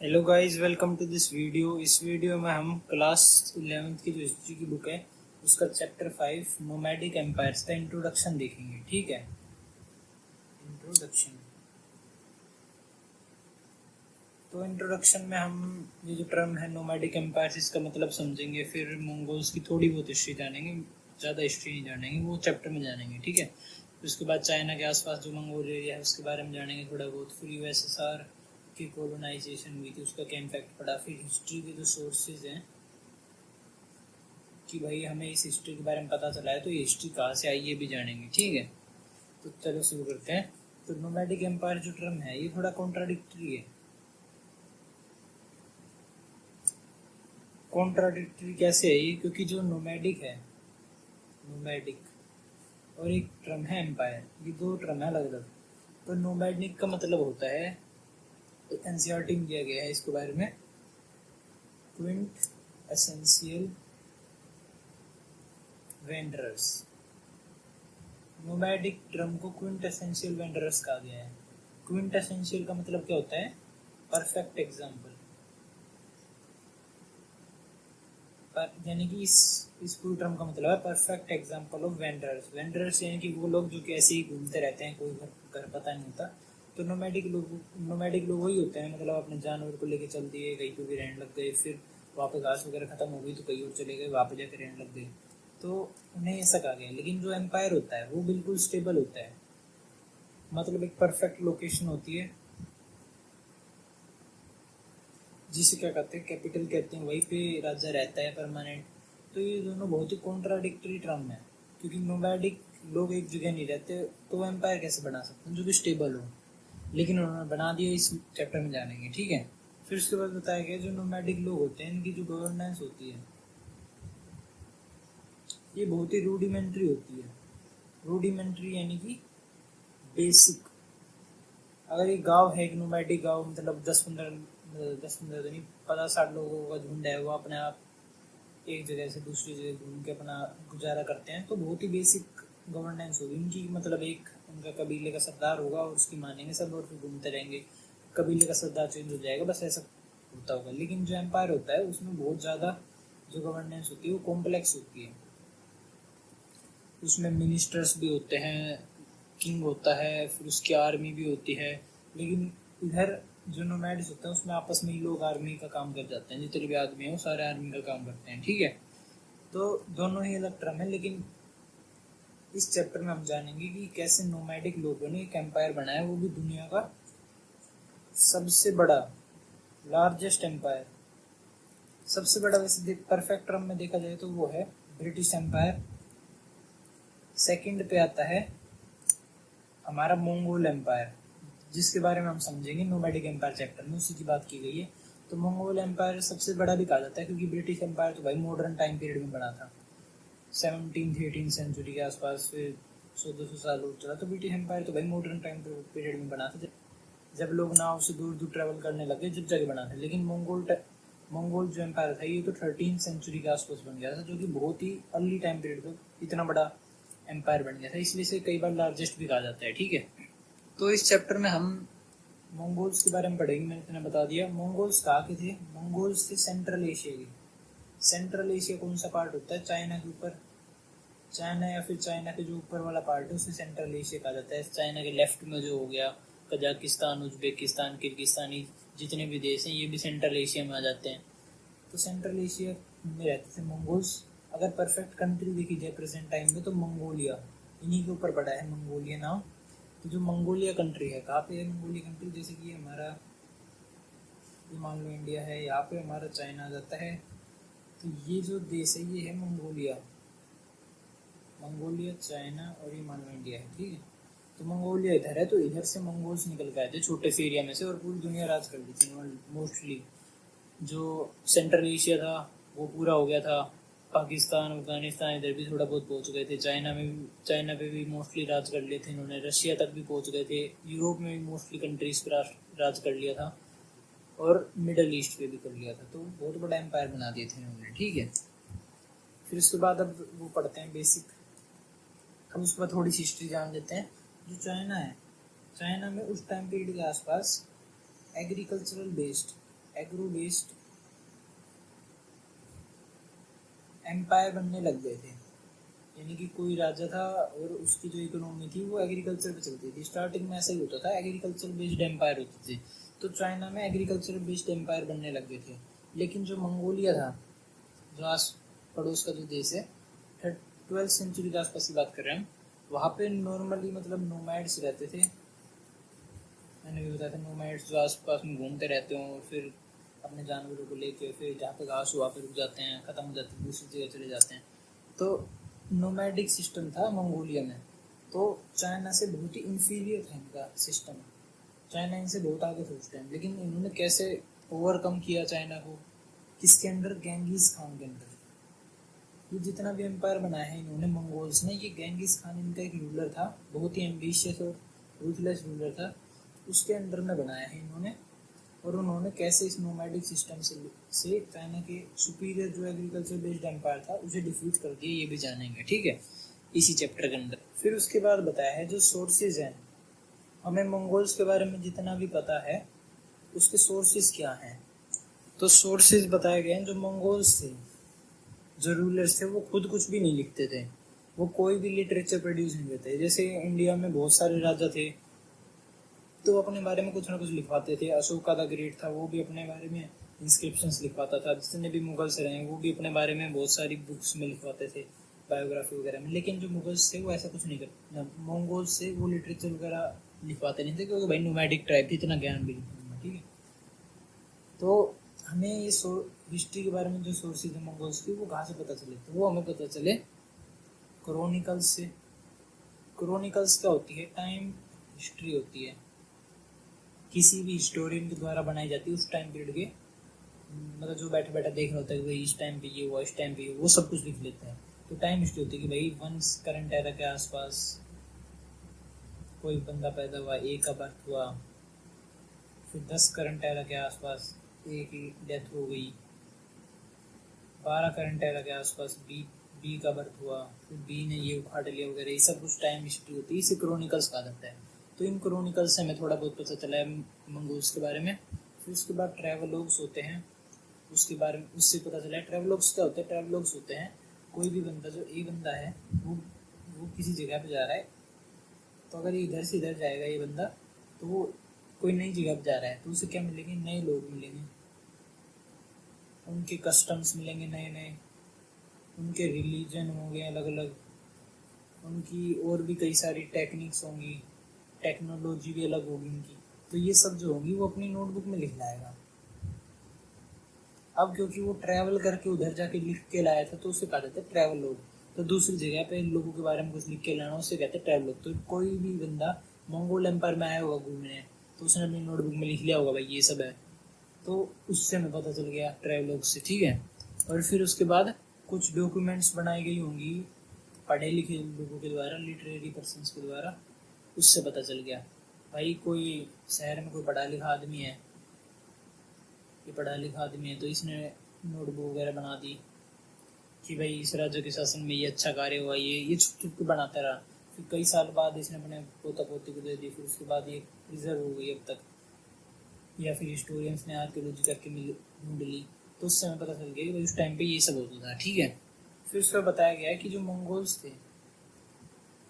Hello guys, welcome to this video. इस video में हम क्लास 11th की जो हिस्ट्री की बुक है उसका चैप्टर 5 नोमैडिक एम्पायर्स का इंट्रोडक्शन देखेंगे। ठीक है, इंट्रोडक्शन। तो इंट्रोडक्शन में हम ये जो टर्म है नोमैडिक एम्पायर्स इसका मतलब समझेंगे, फिर मंगोल्स की थोड़ी बहुत हिस्ट्री जानेंगे, ज़्यादा हिस्ट्री नहीं जानेंगे, वो चैप्टर में जानेंगे। ठीक है, फिर उसके बाद चाइना के आसपास जो मंगोल एरिया है उसके बारे में जानेंगे थोड़ा बहुत, फिर यूएसएसआर की कोलोनाइजेशन हुई थी उसका क्या इम्पैक्ट पड़ा, फिर हिस्ट्री के जो सोर्सेज हैं कि भाई हमें इस हिस्ट्री के बारे में पता चला है तो ये हिस्ट्री कहाँ से आई ये भी जानेंगे। ठीक है, तो चलो शुरू करते हैं। तो नोमैडिक एम्पायर जो टर्म है ये थोड़ा कॉन्ट्राडिक्टरी है। कॉन्ट्राडिक्टरी कैसे है ये? क्योंकि जो नोमैडिक है, नोमैडिक और एक टर्म है एम्पायर, ये दो टर्म है अलग अलग। तो नोमैडिक का मतलब होता है, एनसीईआरटी में दिया गया है इसके बारे में, क्विंट एसेंशियल वेंडरर्स। नोमैडिक टर्म को क्विंट एसेंशियल वेंडरर्स कहा गया है। क्विंट एसेंशियल का मतलब क्या होता है? Perfect example. यानी कि इस पूरी टर्म का मतलब है perfect example of vendors. Vendors यानी कि वो लोग जो कि ऐसे ही घूमते रहते हैं, कोई घर पता नहीं होता। तो नोमैडिक लोग वही होते हैं, मतलब अपने जानवर को लेके चल दिए, कहीं पे भी रहने लग गए, फिर वहाँ पे घास वगैरह खत्म हो गई तो कहीं और चले गए, वहाँ पे जाकर रहने लग गए, तो उन्हें ऐसा कहा गया। लेकिन जो एम्पायर होता है वो बिल्कुल स्टेबल होता है, मतलब एक परफेक्ट लोकेशन होती है जिसे क्या कहते हैं, कैपिटल कहते हैं, वहीं पे राजा रहता है परमानेंट। तो ये दोनों बहुत ही कॉन्ट्राडिक्टरी टर्म है, क्योंकि नोमैडिक लोग एक जगह नहीं रहते तो वो एम्पायर कैसे बना सकते हैं जो कि स्टेबल हो, लेकिन उन्होंने बना दिया। इस चैप्टर में जानेंगे। ठीक है, फिर उसके बाद बताया गया जो नोमैडिक लोग होते हैं इनकी जो गवर्नेंस होती है ये बहुत ही रूडिमेंट्री होती है। रूडिमेंट्री यानी कि बेसिक। अगर एक गांव है, एक नोमैडिक गांव, मतलब 10-15 नहीं, 50-60 लोगों का झुंड है, वो अपने आप एक जगह से दूसरी जगह घूम के अपना गुजारा करते हैं, तो बहुत ही बेसिक गवर्नेंस होगी इनकी। मतलब एक उनका कबीले का सरदार होगा और उसकी मानेंगे सब और फिर घूमते रहेंगे। कबीले का सरदार चेंज हो जाएगा, बस ऐसा होता होगा। लेकिन जो एम्पायर होता है उसमें बहुत ज़्यादा जो गवर्नेंस होती है वो कॉम्प्लेक्स होती है। उसमें मिनिस्टर्स भी होते हैं, किंग होता है, फिर उसकी आर्मी भी होती है। लेकिन इधर जो नोमैड्स होते हैं उसमें आपस में ही लोग आर्मी का काम कर जाते हैं, जितने भी आदमी हैं वो सारे आर्मी का काम करते हैं। ठीक है, तो दोनों ही अलग टर्म है, लेकिन इस चैप्टर में हम जानेंगे कि कैसे नोमैडिक लोगों ने एक एम्पायर बनाया, वो भी दुनिया का सबसे बड़ा, लार्जेस्ट एम्पायर। सबसे बड़ा वैसे परफेक्ट टर्म में देखा जाए तो वो है ब्रिटिश एम्पायर। सेकंड पे आता है हमारा मंगोल एम्पायर, जिसके बारे में हम समझेंगे नोमैडिक एम्पायर चैप्टर में, उसी की बात की गई है। तो मंगोल एम्पायर सबसे बड़ा भी कहा जाता है, क्योंकि ब्रिटिश एम्पायर तो भाई मॉडर्न टाइम पीरियड में बना था, 17th-18th सेंचुरी के आसपास, फिर 100-200 साल हो चला। तो ब्रिटिश एम्पायर तो भाई मॉडर्न टाइम पीरियड में बना था, जब लोग नाव से दूर दूर ट्रेवल करने लगे, जब जगह बना था। लेकिन मंगोल जो एम्पायर था ये तो 13th सेंचुरी के आसपास बन गया था, जो कि बहुत ही अर्ली टाइम पीरियड में इतना बड़ा एम्पायर बन गया था, इसलिए से कई बार लार्जेस्ट भी कहा जाता है। ठीक है, तो इस चैप्टर में हम मंगोल्स के बारे में पढ़ेंगे। मैंने इतना बता दिया। मंगोल्स कहाँ के थे? मंगोल्स थे सेंट्रल एशिया के। सेंट्रल एशिया कौन सा पार्ट होता है? चाइना के ऊपर, चाइना या फिर चाइना के जो ऊपर वाला पार्ट है उसे सेंट्रल एशिया कहा जाता है। चाइना के लेफ्ट में जो हो गया कजाकिस्तान, उज्बेकिस्तान, किर्गिस्तानी, जितने भी देश हैं ये भी सेंट्रल एशिया में आ जाते हैं। तो सेंट्रल एशिया में रहते थे मंगोल्स। अगर परफेक्ट कंट्री देखी जाए प्रेजेंट टाइम में तो मंगोलिया, इन्हीं के ऊपर पड़ा है मंगोलिया नाम। तो जो मंगोलिया कंट्री है, कहाँ पे है मंगोलिया कंट्री? जैसे कि हमारा, ये मान लो इंडिया है, यहाँ पे हमारा चाइना आ जाता है, तो ये जो देश है ये है मंगोलिया। मंगोलिया, चाइना और ये मान लो इंडिया है। ठीक है, तो मंगोलिया इधर है, तो इधर से मंगोल्स निकल के आए थे छोटे से एरिया में से, और पूरी दुनिया राज कर ली थी मोस्टली। जो सेंट्रल एशिया था वो पूरा हो गया था। पाकिस्तान, अफगानिस्तान इधर भी थोड़ा बहुत पहुंच गए थे। चाइना पे भी मोस्टली राज कर लिए थे इन्होंने। रशिया तक भी पहुंच गए थे। यूरोप में भी मोस्टली कंट्रीज पर राज कर लिया था, और मिडल ईस्ट पे भी कर लिया था। तो बहुत बड़ा एम्पायर बना दिए थे इन्होंने। ठीक है, फिर उसके बाद अब वो पढ़ते हैं बेसिक। हम उसके बाद थोड़ी सी हिस्ट्री जान लेते हैं। जो चाइना है, चाइना में उस टाइम पीरियड के आसपास एग्रो बेस्ड एम्पायर बनने लग गए थे। यानी कि कोई राजा था और उसकी जो इकोनॉमी थी वो एग्रीकल्चर पे चलती थी। स्टार्टिंग में ऐसा ही होता था, एग्रीकल्चर बेस्ड एम्पायर होते थे। तो चाइना में एग्रीकल्चर बेस्ड एम्पायर बनने लग गए थे। लेकिन जो मंगोलिया था, जो आस पड़ोस का जो देश है, 12th सेंचुरी के आसपास की बात कर रहे हैं हम, वहाँ पे नॉर्मली मतलब नोमैड्स रहते थे। मैंने भी बताया था, नोमैड्स जो आसपास में घूमते रहते हों और फिर अपने जानवरों को लेके फिर जहाँ पे घास हुआ पे रुक जाते हैं, ख़त्म हो जाते हैं, दूसरी जगह चले जाते हैं। तो नोमैडिक सिस्टम था मंगोलिया में। तो चाइना से बहुत ही इंफीरियर था इनका सिस्टम। चाइना इनसे बहुत आगे था उस टाइम। लेकिन इन्होंने कैसे ओवरकम किया चाइना को? किसके अंडर? गेंगिस खान के अंडर। ये जितना भी एम्पायर बनाया है इन्होंने मंगोल्स ने, ये गेंगिस खान इनका एक रूलर था, बहुत ही एम्बिशियस और रूथलेस रूलर था, उसके अंडर में बनाया है इन्होंने। और उन्होंने कैसे इस नोमैडिक सिस्टम से चाइना के सुपीरियर जो एग्रीकल्चर बेस्ड एम्पायर था उसे डिफीट कर दिया, ये भी जानेंगे, ठीक है, इसी चैप्टर के अंदर। फिर उसके बाद बताया है जो सोर्सेज हैं। हमें मंगोल्स के बारे में जितना भी पता है उसके सोर्सेज क्या हैं। तो सोर्सेज बताए गए हैं। जो मंगोल्स थे, जो रूलर्स थे, वो खुद कुछ भी नहीं लिखते थे। वो कोई भी लिटरेचर प्रोड्यूस नहीं करते। जैसे इंडिया में बहुत सारे राजा थे तो अपने बारे में कुछ ना कुछ लिखवाते थे। अशोका द ग्रेट था, वो भी अपने बारे में इंस्क्रिप्शंस लिखवाता था। जितने भी मुगल्स रहे वो भी अपने बारे में बहुत सारी बुक्स में लिखवाते थे, बायोग्राफी वगैरह में। लेकिन जो मुगल्स थे वो ऐसा कुछ नहीं करते। मंगोल्स से वो लिटरेचर वगैरह लिखवाते नहीं थे, क्योंकि भाई नोमैडिक ट्राइब थी, इतना ज्ञान भी नहीं, ठीक है। तो हमें ये हिस्ट्री के बारे में जो सोर्सेज है मंगोल्स की, वो कहाँ से पता चले? तो वो हमें पता चले क्रोनिकल्स से। क्रोनिकल्स क्या होती है? टाइम हिस्ट्री होती है, किसी भी हिस्टोरियन के द्वारा बनाई जाती है उस टाइम पीरियड के। मतलब जो बैठे बैठे देख रहा होता है कि भाई इस टाइम पे ये हुआ, इस टाइम पे ये, वो सब कुछ लिख लेता है। तो टाइम हिस्ट्री होती है कि भाई वंस करंट एरा के आसपास कोई बंदा पैदा हुआ, ए का बर्थ हुआ, फिर 10 करंट एरा के आसपास ए की डेथ हो गई, 12 करंट एरा के आसपास बी का बर्थ हुआ, फिर बी ने ये उखाड़ लिया वगैरह। ये सब कुछ टाइम हिस्ट्री होती है, इसे क्रोनिकल्स कहा जाता है। तो इन क्रोनिकल्स से हमें थोड़ा बहुत पता चला है मंगोल्स के बारे में। फिर उसके बाद ट्रैवलॉग्स होते हैं, उसके बारे में उससे पता चला है। ट्रैवलॉग्स क्या होते हैं? ट्रैवलॉग्स होते हैं कोई भी बंदा, जो एक बंदा है वो किसी जगह पे जा रहा है, तो अगर ये इधर से इधर जाएगा ये बंदा, तो वो कोई नई जगह पे जा रहा है, तो उसे क्या मिलेंगे? नए लोग मिलेंगे, उनके कस्टम्स मिलेंगे नए नए, उनके रिलीजन होंगे अलग अलग, उनकी और भी कई सारी टेक्निक्स होंगी, टेक्नोलॉजी भी अलग होगी उनकी। तो ये सब जो होगी वो अपनी नोटबुक में लिख लाएगा। अब क्योंकि वो ट्रैवल करके उधर जाके लिख के लाया था तो उसे कहा जाता है ट्रैवल लॉग। तो दूसरी जगह पे लोगों के बारे में कुछ लिख के लाना, उसे कहते हैं ट्रैवल लॉग। तो कोई भी बंदा मंगोल एम्पायर में आया होगा घूमने, तो उसने अपनी नोटबुक में लिख लिया होगा भाई ये सब है, तो उससे हमें पता चल गया ट्रैवल लॉग से, ठीक है। और फिर उसके बाद कुछ डॉक्यूमेंट्स बनाई गई होंगी पढ़े लिखे लोगों के द्वारा, लिटरेरी पर्सन्स के द्वारा, उससे पता चल गया भाई कोई शहर में कोई पढ़ा लिखा आदमी है, ये पढ़ा लिखा आदमी है, तो इसने नोटबुक वगैरह बना दी कि भाई इस राज्य के शासन में ये अच्छा कार्य हुआ, ये छुप छुप के बनाता रहा। फिर कई साल बाद इसने अपने पोता पोती को दे दी, फिर उसके बाद ये प्रिजर्व हो गई अब तक, या फिर हिस्टोरियंस ने आर्कियोलॉजी करके ढूंढ ली, तो उससे हमें पता चल गया कि भाई उस टाइम पे ये सब होता था, ठीक है। फिर उसमें बताया गया है कि जो मंगोल्स थे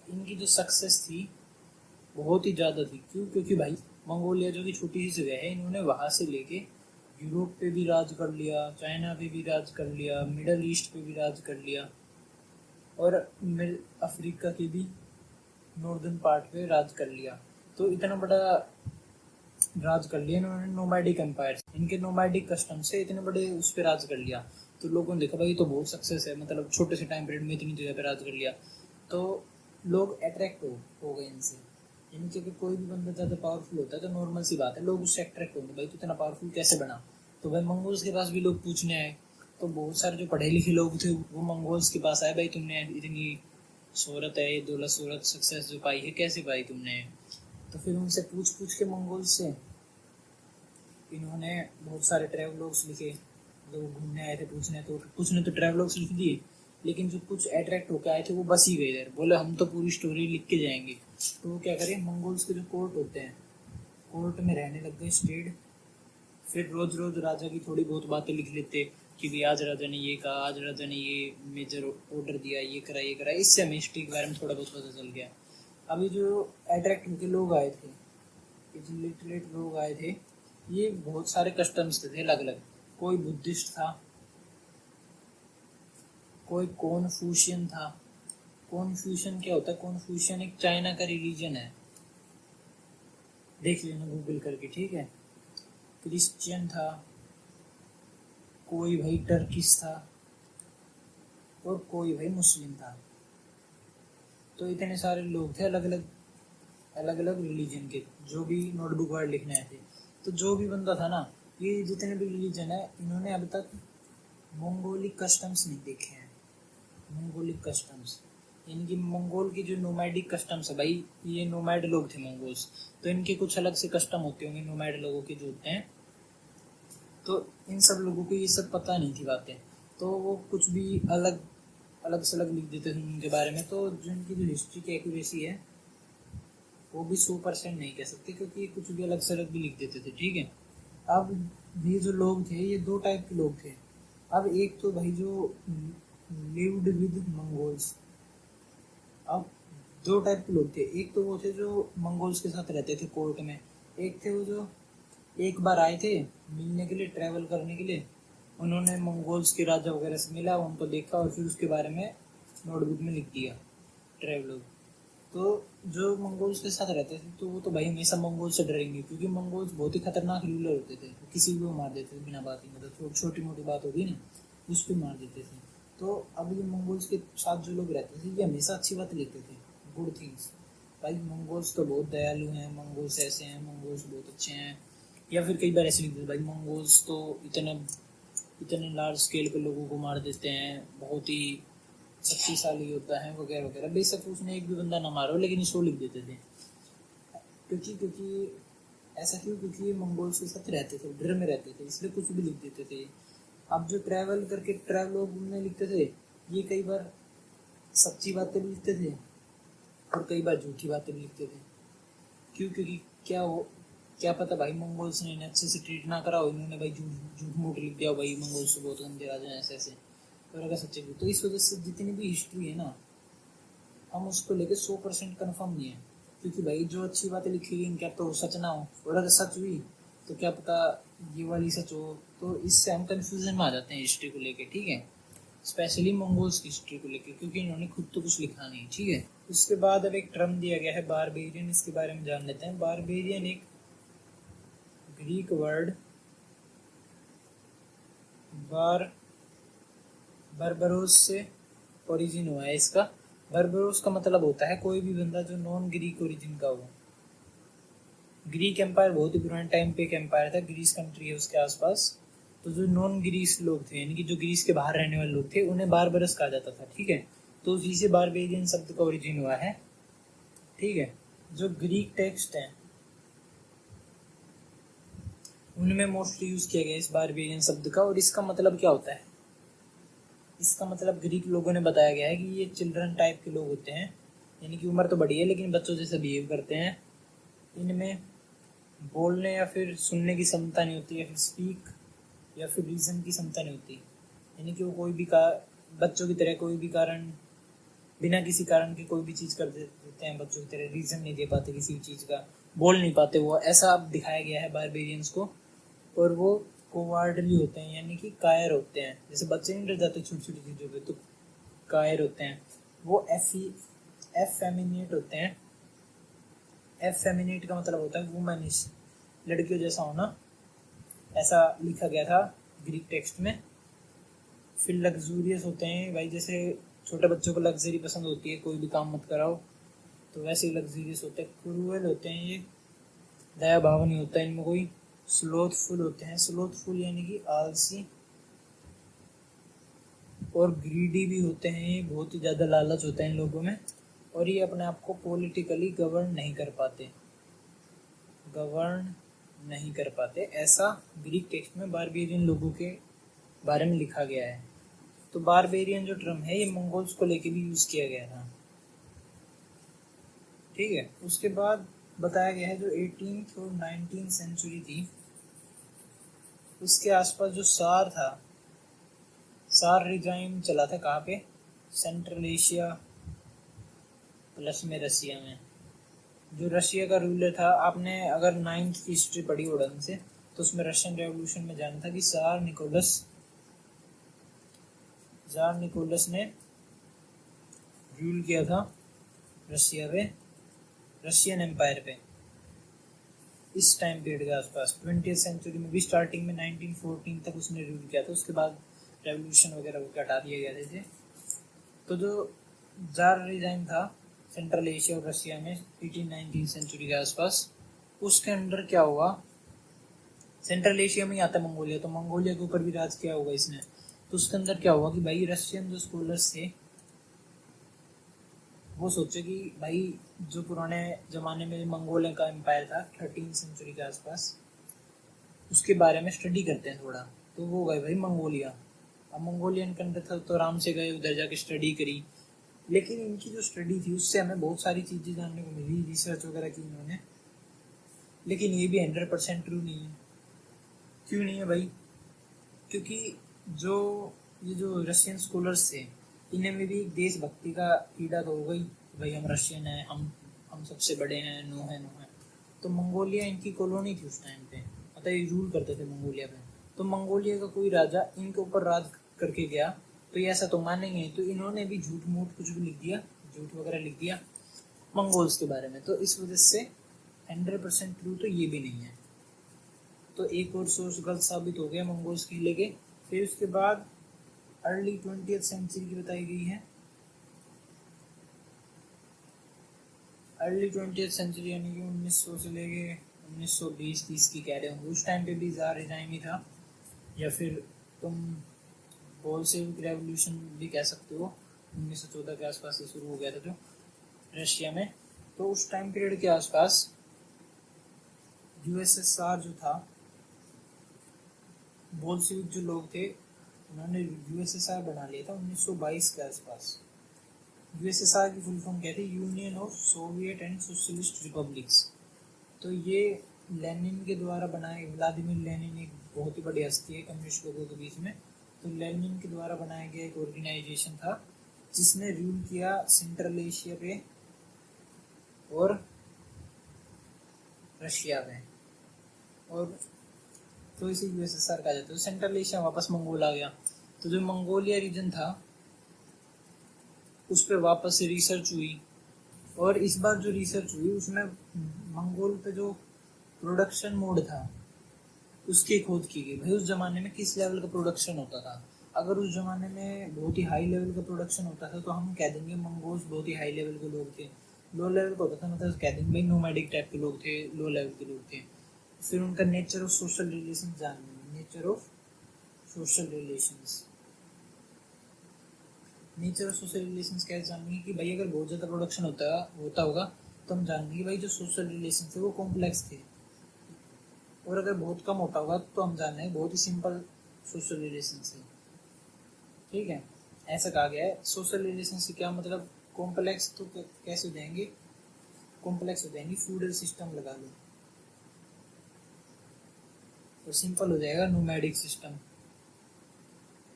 इनकी जो सक्सेस थी बहुत ही ज़्यादा थी। क्यों? क्योंकि भाई मंगोलिया जो कि छोटी सी जगह है, इन्होंने वहाँ से लेके यूरोप पे भी राज कर लिया, चाइना पे भी राज कर लिया, मिडल ईस्ट पे भी राज कर लिया, और अफ्रीका के भी नॉर्दर्न पार्ट पे राज कर लिया। तो इतना बड़ा राज कर लिया इन्होंने नोमैडिक एम्पायर, इनके नोमैडिक कस्टम से इतने बड़े उस पर राज कर लिया। तो लोगों ने देखा भाई तो बहुत सक्सेस है, मतलब छोटे से टाइम पीरियड में इतनी जगह पे राज कर लिया, तो लोग अट्रैक्ट हो गए इनसे। यानी कि कोई भी बंदा ज़्यादा पावरफुल होता है तो नॉर्मल सी बात है लोग उससे अट्रैक्ट होंगे, भाई तो इतना पावरफुल कैसे बना। तो भाई मंगोल्स के पास भी लोग पूछने आए, तो बहुत सारे जो पढ़े लिखे लोग थे वो मंगोल्स के पास आए, भाई तुमने इतनी शोहरत है, ये दौलत शोहरत सक्सेस जो पाई है कैसे पाई तुमने। तो फिर उनसे पूछ के मंगोल्स से इन्होंने बहुत सारे ट्रैवलॉग्स लिखे। लोग घूमने आए थे पूछने, तो कुछ ने तो ट्रैवलॉग्स लिख दिए, लेकिन जो कुछ अट्रैक्ट होकर आए थे वो बस ही गए इधर, बोले हम तो पूरी स्टोरी लिख के जाएंगे। तो वो क्या करें, मंगोल्स के जो कोर्ट होते हैं, कोर्ट में रहने लग गए स्टेड। फिर रोज रोज राजा की थोड़ी बहुत बातें लिख लेते कि भी आज राजा ने ये कहा, आज राजा ने ये मेजर ऑर्डर दिया, ये करा। इससे हमें हिस्ट्री के बारे में थोड़ा बहुत पता चल गया। अभी जो अट्रैक्ट के लोग आए थे, ये जो लिटरेट लोग आए थे, ये बहुत सारे कस्टम्स थे अलग अलग। कोई बुद्धिस्ट था, कोई कॉन्फ्यूशियन था। कॉन्फ्यूशियन क्या होता है? कॉन्फ्यूशियन एक चाइना का रिलीजन है, देख लेना गूगल करके, ठीक है। क्रिश्चियन था, कोई भाई टर्किश था, और कोई भाई मुस्लिम था। तो इतने सारे लोग थे अलग अलग रिलीजन के, जो भी नोटबुक वर्ड लिखने आए थे। तो जो भी बंदा था ना, ये जितने भी रिलीजन है, इन्होंने अब तक मंगोलिक कस्टम्स नहीं देखे हैं। मंगोलिक कस्टम्स यानी कि मंगोल की जो नोमैडिक कस्टम्स है भाई, ये नोमैड लोग थे मंगोल्स, तो इनके कुछ अलग से कस्टम होते होंगे नोमैड लोगों के जो होते हैं। तो इन सब लोगों को ये सब पता नहीं थी बातें, तो वो कुछ भी अलग से अलग लिख देते थे उनके बारे में। तो जो इनकी जो हिस्ट्री की एक्यूरेसी है वो भी 100% नहीं कह सकते, क्योंकि कुछ भी अलग से अलग भी लिख देते थे, ठीक है। अब ये जो लोग थे, ये दो टाइप के लोग थे। अब एक तो भाई जो लिव्ड विद मंगोल्स, अब दो टाइप के लोग थे। एक तो वो थे जो मंगोल्स के साथ रहते थे कोर्ट में, एक थे वो जो एक बार आए थे मिलने के लिए, ट्रैवल करने के लिए। उन्होंने मंगोल्स के राजा वगैरह से मिला, उनको देखा और फिर उसके बारे में नोटबुक में लिख दिया ट्रैवलर। तो जो मंगोल्स के साथ रहते थे, तो वो तो भाई हमेशा मंगोल्स से डरेंगे, क्योंकि मंगोल्स बहुत ही खतरनाक रूलर होते थे, किसी को मार देते थे बिना बात ही, मतलब छोटी मोटी बात होगी ना उस पर मार देते थे। तो अब ये मंगोल्स के साथ जो लोग रहते थे, ये हमेशा अच्छी बात लिखते थे, गुड थिंग्स। भाई मंगोल्स तो बहुत दयालु हैं, मंगोल्स ऐसे हैं, मंगोल्स बहुत अच्छे हैं। या फिर कई बार ऐसे लिखते थे, भाई मंगोल्स तो इतने लार्ज स्केल पे लोगों को मार देते हैं, बहुत ही शक्तिशाली होता है वगैरह वगैरह। बेशक उसने एक भी बंदा ना मारो, लेकिन इसको लिख देते थे। क्योंकि ऐसा क्यों? क्योंकि ये मंगोल्स के साथ रहते थे, डर में रहते थे, इसलिए कुछ भी लिख देते थे। अब जो ट्रैवल करके ट्रैवलॉग में लिखते थे, ये कई बार सच्ची बातें भी लिखते थे और कई बार झूठी बातें भी लिखते थे। क्यों? क्योंकि क्या पता भाई मंगोल्स ने इन्हें अच्छे से ट्रीट ना करा हो, इन्होंने भाई झूठ मूठ लिख दिया, भाई मंगोल्स बहुत गंदे राजा हैं ऐसे ऐसे, और अगर सच्चे भी। तो इस वजह से जितनी भी हिस्ट्री है ना, हम उसको लेके 100% कन्फर्म नहीं है, क्योंकि भाई जो अच्छी बातें लिखी गई क्या तो सच ना हो, और अगर सच हुई तो क्या पता ये वाली सच हो। तो इससे हम कंफ्यूजन में आ जाते हैं हिस्ट्री को लेके, ठीक है। स्पेशली मंगोल्स की हिस्ट्री को लेके, क्योंकि इन्होंने खुद तो कुछ लिखा नहीं, ठीक है। उसके बाद अब एक टर्म दिया गया है बारबेरियन, इसके बारे में जान लेते हैं। बारबेरियन एक ग्रीक वर्ड बर्बरोस से ओरिजिन हुआ है इसका। बर्बरोस का मतलब होता है कोई भी बंदा जो नॉन ग्रीक ओरिजिन का हो। ग्रीक एम्पायर बहुत ही पुराने टाइम पे एक एम्पायर था, ग्रीस कंट्री है उसके आसपास। तो जो नॉन ग्रीस लोग थे, यानी कि जो ग्रीस के बाहर रहने वाले लोग थे, उन्हें बारबरस कहा जाता था, ठीक है। तो उसी से बारबेरियन शब्द का ओरिजिन हुआ है, ठीक है। जो ग्रीक टेक्स्ट हैं उनमें मोस्टली यूज किया गया इस बारबेरियन शब्द का। और इसका मतलब क्या होता है? इसका मतलब ग्रीक लोगों ने बताया गया है कि ये चिल्ड्रन टाइप के लोग होते हैं, यानी कि उम्र तो बड़ी है लेकिन बच्चों जैसे बिहेव करते हैं। इनमें बोलने या फिर सुनने की क्षमता नहीं होती, या फिर स्पीक या फिर रीजन की क्षमता नहीं होती। यानी कि वो कोई भी बच्चों की तरह कोई भी कारण, बिना किसी कारण के कोई भी चीज़ कर देते हैं बच्चों की तरह, रीजन नहीं दे पाते किसी भी चीज़ का, बोल नहीं पाते वो, ऐसा अब दिखाया गया है बारबेरियंस को। और वो कोवार्डली होते हैं, यानी कि कायर होते हैं। जैसे बच्चे नहीं डर जाते छोटी छोटी चीज़ों पे, तो कायर होते हैं। वो एफेमिनेट होते हैं। एफेमिनेट का मतलब होता है वुमनिश, लड़कियों जैसा होना, ऐसा लिखा गया था ग्रीक टेक्स्ट में। फिर लग्जूरियस होते हैं भाई, जैसे छोटे बच्चों को लग्जरी पसंद होती है, कोई भी काम मत कराओ, तो वैसे ही लग्जूरियस होते हैं। क्रूअल होते हैं, ये दया भाव नहीं होता इनमें कोई। स्लोथफुल होते हैं, स्लोथफुल यानी कि आलसी। और ग्रीडी भी होते हैं, ये बहुत ही ज़्यादा लालच होता है इन लोगों में। और ये अपने आप को पॉलिटिकली गवर्न नहीं कर पाते, ऐसा ग्रीक टेक्स्ट में बारबेरियन लोगों के बारे में लिखा गया है। तो बारबेरियन जो टर्म है ये मंगोल्स को लेके भी यूज़ किया गया था, ठीक है। उसके बाद बताया गया है जो 18th और 19th सेंचुरी थी, उसके आसपास जो सार था, सार रिजाइम चला था कहाँ पे, सेंट्रल एशिया प्लस में रसिया में। जो रशिया का रूलर था, आपने अगर 9th की हिस्ट्री पढ़ी हो ढंग से तो उसमें रशियन रेवोल्यूशन में जाना था कि जार निकोलस ने रूल किया था रशिया पे, रशियन एम्पायर पे इस टाइम पीरियड के आसपास। 20th सेंचुरी में भी स्टार्टिंग में 1914 तक उसने रूल किया था, उसके बाद रेवोल्यूशन वगैरह को हटा दिया गया थे। तो जो जार रिजाइम था सेंट्रल एशिया और रशिया में 18-19 सेंचुरी के आसपास, उसके अंडर क्या हुआ, सेंट्रल एशिया में ही आता है मंगोलिया, तो मंगोलिया के ऊपर भी राज किया होगा इसने। तो उसके अंदर क्या हुआ कि भाई रशियन जो स्कॉलर्स थे वो सोचे कि भाई जो पुराने ज़माने में मंगोलिया का एम्पायर था 13th सेंचुरी के आसपास, उसके बारे में स्टडी करते हैं थोड़ा। तो वो गए भाई मंगोलिया। अब मंगोलियन के अंदर था तो आराम से गए, उधर जाके स्टडी करी। लेकिन इनकी जो स्टडी थी उससे हमें बहुत सारी चीज़ें जानने को मिली, रिसर्च वगैरह की इन्होंने, लेकिन ये भी 100% ट्रू नहीं है। क्यों नहीं है भाई? क्योंकि ये जो रशियन स्कॉलर्स थे, इन्हें में भी एक देशभक्ति का कीड़ा तो हो गई, भाई हम रशियन हैं, हम सबसे बड़े हैं, नो है। तो मंगोलिया इनकी कॉलोनी थी उस टाइम पे, मतलब ये रूल करते थे मंगोलिया पे। तो मंगोलिया का कोई राजा इनके ऊपर राज करके गया तो ये ऐसा तो मानेंगे, तो इन्होंने भी झूठ मूठ कुछ भी लिख दिया, झूठ वगैरह लिख दिया मंगोल्स के बारे में। तो इस वजह से 100% ट्रू तो ये भी नहीं है। तो एक और सोर्स गलत साबित हो गया मंगोल्स के लेके। फिर उसके बाद अर्ली 20th सेंचुरी की बताई गई है। अर्ली 20th सेंचुरी यानी कि 1900 से लेके 1920-30 की कह रहे होंगे। उस टाइम पे भी ज़ार रिजाइम ही था, या फिर तुम बोल्शेविक रेवोल्यूशन भी कह सकते हो। 1914 के आसपास से शुरू हो गया था जो रशिया में। तो उस टाइम पीरियड के आसपास यूएसएसआर जो था, बोल्शेविक जो लोग थे उन्होंने यूएसएसआर बना लिया था 1922 के आसपास। यूएसएसआर की फुल फॉर्म क्या थी? Union of Soviet and socialist republics. तो ये लेनिन के द्वारा बनाए, व्लादिमीर लेनिन एक बहुत ही बड़ी हस्ती है कम्युनिस्ट लोगों के बीच में। तो लेनिन के द्वारा बनाया गया एक ऑर्गेनाइजेशन था जिसने रूल किया सेंट्रल एशिया पे और रशिया में। और तो इसे यूएसएसआर कहा जाता है। तो सेंट्रल एशिया वापस मंगोल आ गया। तो जो मंगोलिया रीजन था उस पर वापस से रिसर्च हुई, और इस बार जो रिसर्च हुई उसमें मंगोल पे जो प्रोडक्शन मोड था उसकी खोज की गई। भाई उस जमाने में किस लेवल का प्रोडक्शन होता था। अगर उस जमाने में बहुत ही हाई लेवल का प्रोडक्शन होता था तो हम कह देंगे मंगोल्स बहुत ही हाई लेवल के लोग थे। लो लेवल का होता था मतलब कह देंगे भाई नोमैडिक टाइप के लोग थे, लो लेवल के लोग थे। फिर उनका नेचर ऑफ सोशल रिलेशन जानेंगे। नेचर ऑफ सोशल रिलेशंस कैसे जानेंगे कि भाई अगर बहुत ज़्यादा प्रोडक्शन होता होगा तो हम जानेंगे कि भाई जो सोशल रिलेशन थे वो कॉम्प्लेक्स थे, और अगर बहुत कम होता होगा तो हम जानेंगे बहुत ही सिंपल सोशल रिलेशन थे। ठीक है, ऐसा कहा गया है। सोशल रिलेशन से क्या मतलब? कॉम्प्लेक्स तो कैसे हो जाएंगे? कॉम्प्लेक्स हो जाएंगे फ्यूडल सिस्टम लगा लो तो सिंपल हो जाएगा नोमैडिक सिस्टम,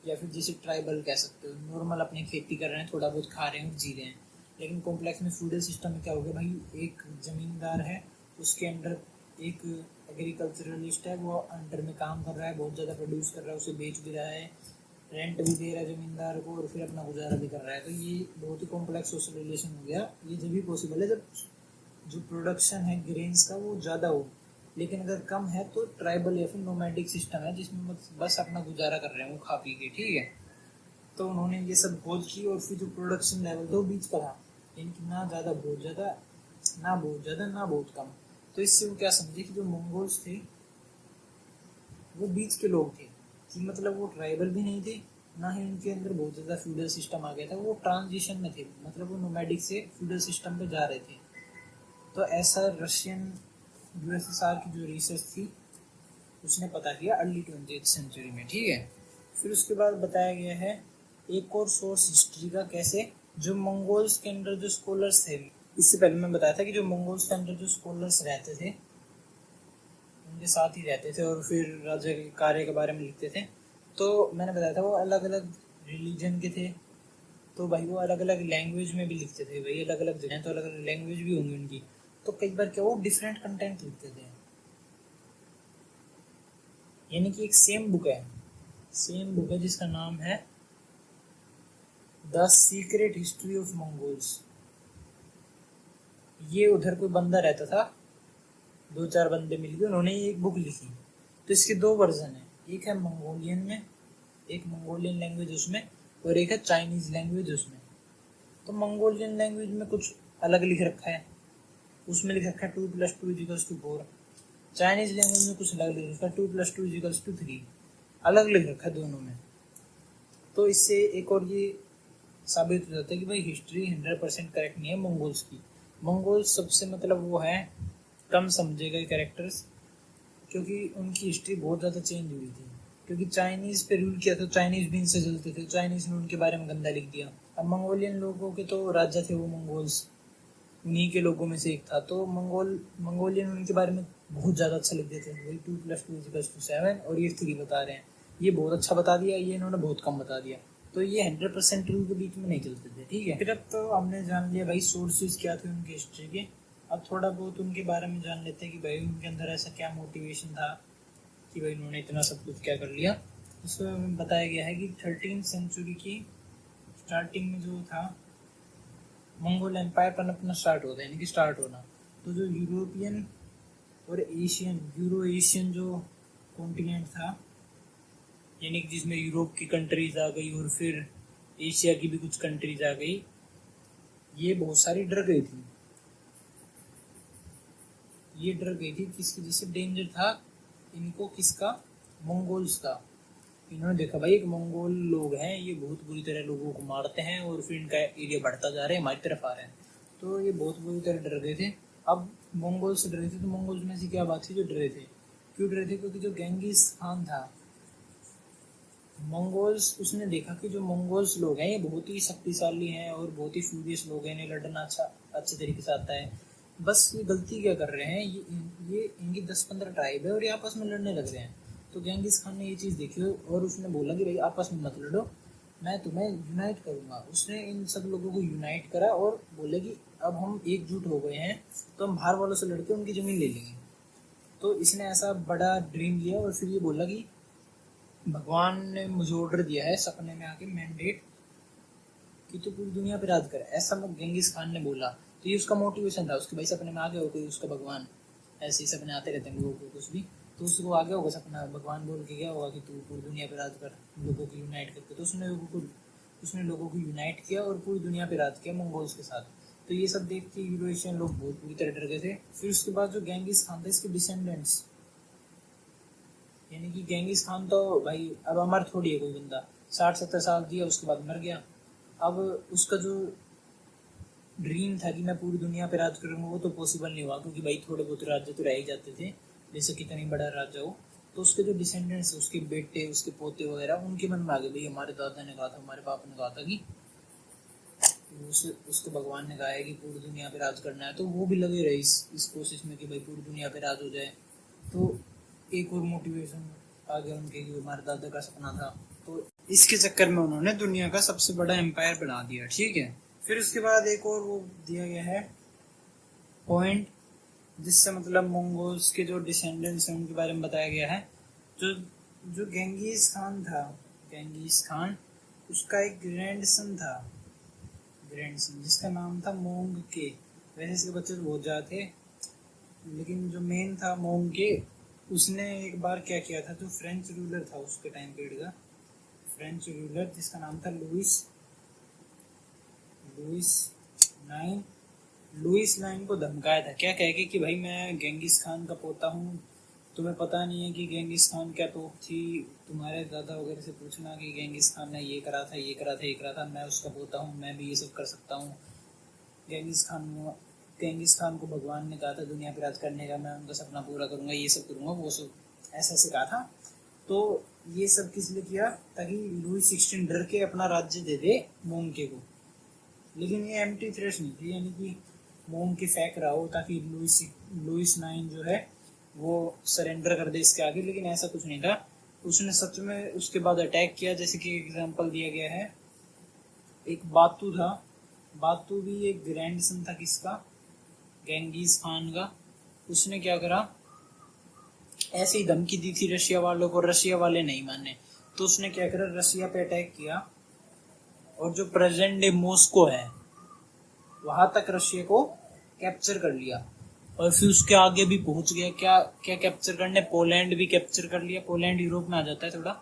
या फिर जिसे ट्राइबल कह सकते हो। नॉर्मल अपनी खेती कर रहे हैं, थोड़ा बहुत खा रहे हैं, जी रहे हैं। लेकिन कॉम्प्लेक्स में फ्यूडल सिस्टम में क्या हो गया भाई, एक जमींदार है, उसके अंडर एक एग्रीकल्चरलिस्ट है, वो अंडर में काम कर रहा है, बहुत ज़्यादा प्रोड्यूस कर रहा है, उसे बेच भी रहा है, रेंट भी दे रहा है जमींदार को, और फिर अपना गुजारा भी कर रहा है। तो ये बहुत ही कॉम्प्लेक्स सोशल रिलेशन हो गया। ये जब भी पॉसिबल है जब जो प्रोडक्शन है ग्रेन्स का वो ज़्यादा हो। लेकिन अगर कम है तो ट्राइबल या फिर नोमैडिक सिस्टम है जिसमें बस अपना गुजारा कर रहे हैं वो खा पी के। ठीक है, तो उन्होंने ये सब खोज की, और फिर जो प्रोडक्शन लेवल था वो बीच का था, इनकी ना ज़्यादा बहुत ज़्यादा, ना बहुत ज़्यादा ना बहुत कम। तो इससे वो क्या समझे कि जो मंगोल्स थे वो बीच के लोग थे, कि मतलब वो ट्राइबल भी नहीं थे, ना ही उनके अंदर बहुत ज़्यादा फ्यूडल सिस्टम आ गया था, वो ट्रांजिशन में थे, मतलब वो नोमैडिक से फ्यूडल सिस्टम पे जा रहे थे। तो ऐसा रशियन यूएसएसआर की जो रिसर्च थी उसने पता किया अर्ली 20th सेंचुरी में। ठीक है, फिर उसके बाद बताया गया है एक और सोर्स हिस्ट्री का, कैसे जो मंगोल्स के अंदर जो स्कॉलर्स थे, इससे पहले मैं बताया था कि जो मंगोल्स के अंदर जो स्कॉलर्स रहते थे उनके साथ ही रहते थे और फिर राजा के कार्य के बारे में लिखते थे। तो मैंने बताया था वो अलग अलग रिलीजन के थे, तो भाई वो अलग अलग लैंग्वेज में भी लिखते थे। भाई अलग अलग जगह तो अलग अलग लैंग्वेज भी होंगी उनकी, तो कई बार क्या वो डिफरेंट कंटेंट लिखते थे। यानी कि एक सेम बुक है जिसका नाम है the secret history of Mongols. ये उधर कोई बंदा रहता था, 2-4 बंदे मिलके उन्होंने एक बुक लिखी। तो इसके 2 वर्जन है, एक है मंगोलियन में, एक मंगोलियन लैंग्वेज उसमें, और एक है चाइनीज लैंग्वेज उसमें। तो मंगोलियन लैंग्वेज में कुछ अलग लिख रखा है, उसमें लिख रखा है 2+2=4। चाइनीज लैंग्वेज में कुछ अलग लिख रखा है 2+2=3, अलग लिख रखा है दोनों में। तो इससे एक और ये साबित हो जाता है कि भाई हिस्ट्री 100% करेक्ट नहीं है मंगोल्स की। मंगोल्स सबसे मतलब वो है कम समझे गए कैरेक्टर्स, क्योंकि उनकी हिस्ट्री बहुत ज़्यादा चेंज हुई थी। क्योंकि चाइनीज़ पे रूल किया तो चाइनीज़ भी इनसे जलते थे, चाइनीज़ ने उनके बारे में गंदा लिख दिया। अब मंगोलियन लोगों के तो राजा थे वो मंगोल्स, उन्हीं के लोगों में से एक था। तो मंगोलियन उनके बारे में बहुत ज़्यादा अच्छा लिख देते थे। वही 2+2=7 और ये 3 बता रहे हैं, ये बहुत अच्छा बता दिया, ये इन्होंने बहुत कम बता दिया। तो ये 100% रूल के बीच में नहीं चलते थे, ठीक है। फिर अब तो हमने जान लिया भाई सोर्सेज क्या थे उनकी हिस्ट्री के। अब थोड़ा बहुत उनके बारे में जान लेते हैं कि भाई उनके अंदर ऐसा क्या मोटिवेशन था कि भाई उन्होंने इतना सब कुछ क्या कर लिया। उसमें बताया गया है कि 13वीं सेंचुरी की स्टार्टिंग में जो था मंगोल एम्पायर पनपना स्टार्ट होता है, यानी कि स्टार्ट होना। तो जो यूरोपियन और यूरो एशियन जो कॉन्टिनेंट था, यानी कि जिसमें यूरोप की कंट्रीज आ गई और फिर एशिया की भी कुछ कंट्रीज आ गई, ये बहुत सारी डर गई थी। ये डर गई थी किसकी, जिससे डेंजर था इनको, किसका, मंगोल्स का। इन्होंने देखा भाई एक मंगोल लोग हैं, ये बहुत बुरी तरह लोगों को मारते हैं और फिर इनका एरिया बढ़ता जा रहा है, हमारी तरफ आ रहे हैं। तो ये बहुत बुरी तरह डर गए थे। अब मंगोल से डरे थे, तो मंगोल्स में से क्या बात थी जो डरे थे, क्यों डरे थे? क्योंकि जो गेंगिस खान था मंगोल्स, उसने देखा कि जो मंगोल्स लोग हैं ये बहुत ही शक्तिशाली हैं और बहुत ही फ्यूरियस लोग हैं, इन्हें लड़ना अच्छे तरीके से आता है। बस ये गलती क्या कर रहे हैं, ये इनकी 10-15 ट्राइब है और ये आपस में लड़ने लग रहे हैं। तो गेंगिस खान ने ये चीज़ देखी और उसने बोला कि भाई आपस में मत लड़ो, मैं तुम्हें यूनाइट करूंगा। उसने इन सब लोगों को यूनाइट करा और बोले कि अब हम एकजुट हो गए हैं तो हम बाहर वालों से लड़के उनकी ज़मीन ले लेंगे। तो इसने ऐसा बड़ा ड्रीम लिया और फिर ये बोला कि भगवान ने मुझे ऑर्डर दिया है सपने में आके, मैंडेट, कि तू पूरी दुनिया पे राज कर, ऐसा गेंगिस खान ने बोला। तो ये उसका मोटिवेशन था, उसके भाई सपने में आ गया हो कोई उसका भगवान, ऐसे ही सपने आते रहते हैं लोगों को कुछ भी, तो उसको आ गया होगा सपना, भगवान बोल के गया होगा कि तू पूरी दुनिया पे राज कर, लोगों को यूनाइट करके। तो उसने लोगों को यूनाइट किया और पूरी दुनिया पे राज किया मंगोल्स के साथ। तो ये सब देख के यूरोशियन लोग बहुत बुरी तरह डर गए थे। फिर उसके बाद जो गेंगिस खान था, इसके डिसेंडेंट्स, यानी कि गेंगिस खान तो भाई अब अमर थोड़ी है कोई बंदा, 60-70 साल जिया उसके बाद मर गया। अब उसका जो ड्रीम था कि मैं पूरी दुनिया पे राज करूंगा, वो तो पॉसिबल नहीं हुआ, क्योंकि भाई थोड़े बहुत राज्य तो रह ही जाते थे, जैसे कितनी बड़ा राज्य हो। तो उसके जो डिसेंडेंट्स, उसके बेटे, उसके पोते वगैरह, उनके मन में आ गए भाई हमारे दादा ने कहा था, हमारे बाप ने कहा था कि उसको भगवान ने कहा है कि पूरी दुनिया पे राज करना है। तो वो भी लगे रहे इस कोशिश में कि भाई पूरी दुनिया पे राज हो जाए। तो एक और मोटिवेशन आ गया उनके कि हमारे दादा का सपना था। तो इसके चक्कर में उन्होंने दुनिया का सबसे बड़ा एम्पायर बना दिया, ठीक है। फिर उसके बाद एक और वो दिया गया है पॉइंट, जिससे मतलब मंगोल्स के जो डिसेंडेंट्स हैं उनके बारे में बताया गया है। जो जो गेंगिस खान था, गेंगिस खान, उसका एक ग्रैंडसन था, जिसका नाम था मोंग के। वैसे इसके बच्चे तो बहुत ज़्यादा थे, लेकिन जो मेन था मोंग के, उसने एक बार क्या किया था, जो फ्रेंच रूलर था उसके टाइम पीरियड का, फ्रेंच रूलर जिसका नाम था लुइस नाइन को धमकाया था। क्या कह के कि भाई मैं गेंगिस खान का पोता हूँ, तुम्हें पता नहीं है कि गेंगिस खान क्या तोप थी, तुम्हारे दादा वगैरह से पूछना कि गेंगिस खान ने ये करा था, ये करा था, ये करा था, मैं उसका पोता हूँ, मैं भी ये सब कर सकता हूँ। गेंगिस खान को भगवान ने कहा था दुनिया पे राज करने का, मैं उनका सपना पूरा करूँगा, ये सब करूँगा, वो सब ऐसा ऐसे कहा था। तो ये सब किस लिए किया, ताकि लुई 16 डर के अपना राज्य दे दे मोंके को। लेकिन ये एम्प्टी थ्रेट नहीं थी, यानी कि मोंके फेंक रहा हो ताकि लुइस 9 जो है वो सरेंडर कर दे इसके आगे, लेकिन ऐसा कुछ नहीं था। उसने सच में उसके बाद अटैक किया। जैसे कि एग्जांपल दिया गया है, एक बातू था, बातू भी एक ग्रैंडसन था किसका, गेंगिस खान का। उसने क्या करा, ऐसे ही धमकी दी थी रशिया वालों को, रशिया वाले नहीं माने, तो उसने क्या करा, रशिया पे अटैक किया और जो प्रेजेंट डे मॉस्को है वहां तक रशिया को कैप्चर कर लिया। और फिर उसके आगे भी पहुंच गया। क्या क्या कैप्चर करने, पोलैंड भी कैप्चर कर लिया। पोलैंड यूरोप में आ जाता है थोड़ा,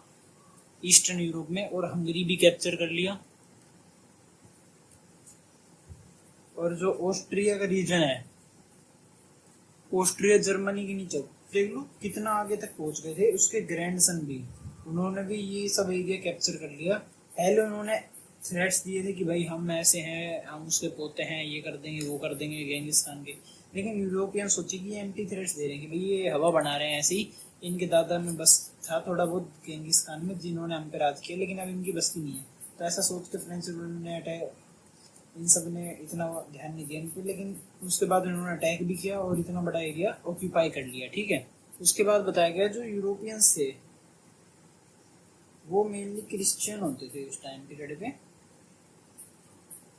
ईस्टर्न यूरोप में। और हंगरी भी कैप्चर कर लिया। और जो ऑस्ट्रिया का रीजन है, ऑस्ट्रिया जर्मनी के नीचे, देख लो कितना आगे तक पहुंच गए थे। उसके ग्रैंडसन भी, उन्होंने भी ये सब एरिया कैप्चर कर लिया। पहले उन्होंने थ्रेट्स दिए थे कि भाई हम ऐसे हैं, हम उसके पोते हैं, ये कर देंगे वो कर देंगे गेंगिस खान के। लेकिन यूरोपियन सोचे कि ये एंटी थ्रेट्स दे रहे हैं कि भाई ये हवा बना रहे हैं ऐसे ही। इनके दादा में बस था थोड़ा बहुत गेंगिस खान में, जिन्होंने हम पे राज किया, लेकिन अब इनकी बस की नहीं है। तो ऐसा सोच के फ्रेंच ने अटैक, इन सब ने इतना ध्यान नहीं दिया इन पे। लेकिन उसके बाद उन्होंने अटैक भी किया और इतना बड़ा एरिया ऑक्यूपाई कर लिया। ठीक है, उसके बाद बताया गया जो यूरोपियंस थे वो मेनली क्रिश्चियन होते थे उस टाइम पीरियड पे।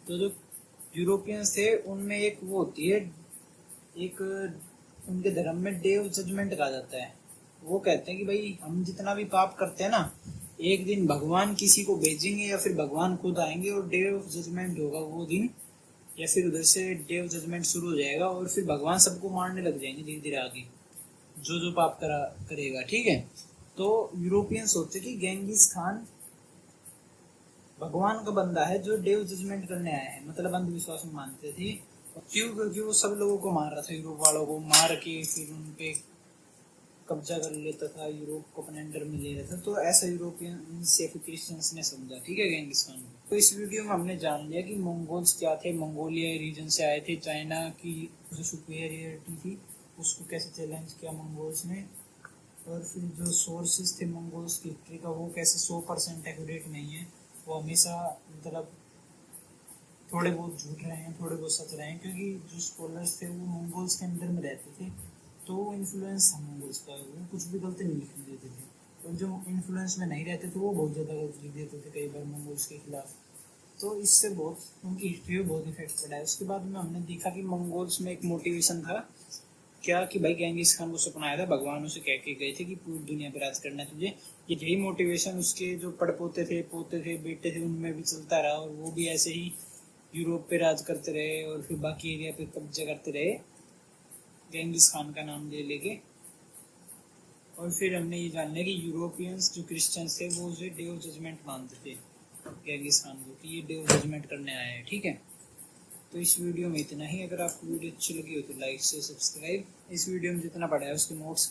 तो जो यूरोपियंस थे उनमें एक वो होती है, एक उनके धर्म में डे ऑफ जजमेंट कहा जाता है। वो कहते हैं कि भाई हम जितना भी पाप करते हैं ना, एक दिन भगवान किसी को भेजेंगे या फिर भगवान खुद आएंगे और डे ऑफ जजमेंट होगा वो दिन, या फिर उधर से डे ऑफ जजमेंट शुरू हो जाएगा और फिर भगवान सबको मारने लग जाएंगे धीरे धीरे आगे, जो जो पाप करेगा। ठीक है, तो यूरोपियन सोचते कि गेंगिस खान भगवान का बंदा है जो डे ऑफ जजमेंट करने आया है, मतलब अंधविश्वास में मानते थे। क्यों? क्योंकि वो सब लोगों को मार रहा था, यूरोप वालों को मार के फिर उन पे कब्जा कर लेता था, यूरोप को अपने अंडर में ले रहा था। तो ऐसा यूरोपियन से क्रिश्चियंस ने समझा। ठीक है, गेंगिस खान। तो इस वीडियो में हमने जान लिया कि मंगोल्स क्या थे, मंगोलिया रीजन से आए थे, चाइना की जो सुपीरियरिटी थी उसको कैसे चैलेंज किया मंगोल्स ने, और फिर जो सोर्सेज थे मंगोल्स की हिस्ट्री का वो कैसे 100% एक्यूरेट नहीं है, वो हमेशा मतलब थोड़े बहुत झूठ रहे हैं, थोड़े बहुत सच रहे हैं, क्योंकि जो स्कॉलर्स थे वो मंगोल्स के अंडर में रहते थे, तो वो इन्फ्लुएंस था मंगोल्स का, वो कुछ भी गलती नहीं लिख देते थे। और जो इन्फ्लुएंस में नहीं रहते थे वो बहुत ज़्यादा गलत लिख देते थे कई बार मंगोल्स के खिलाफ। तो इससे बहुत उनकी हिस्ट्री में बहुत इफेक्ट पड़ा है। उसके बाद में हमने देखा कि मंगोल्स में एक मोटिवेशन था क्या, कि भाई गेंगिस खान को सपना आया था, भगवान उसे कह के गए थे कि पूरी दुनिया पे राज करना है तुझे। यही मोटिवेशन उसके जो पड़पोते थे, पोते थे, बेटे थे, उनमें भी चलता रहा और वो भी ऐसे ही यूरोप पे राज करते रहे और फिर बाकी एरिया पे कब्जा करते रहे गेंगिस खान का नाम ले लेके। और फिर हमने ये जान लिया कि यूरोपियंस जो क्रिश्चियंस थे वो उसे डे ऑफ जजमेंट मानते थे, गेंगिस खान को, कि ये डे ऑफ जजमेंट करने आया है। ठीक है, तो इस वीडियो में इतना ही। अगर आपको वीडियो अच्छी लगी हो तो लाइक से सब्सक्राइब। इस वीडियो में जितना पढ़ा है उसके नोट्स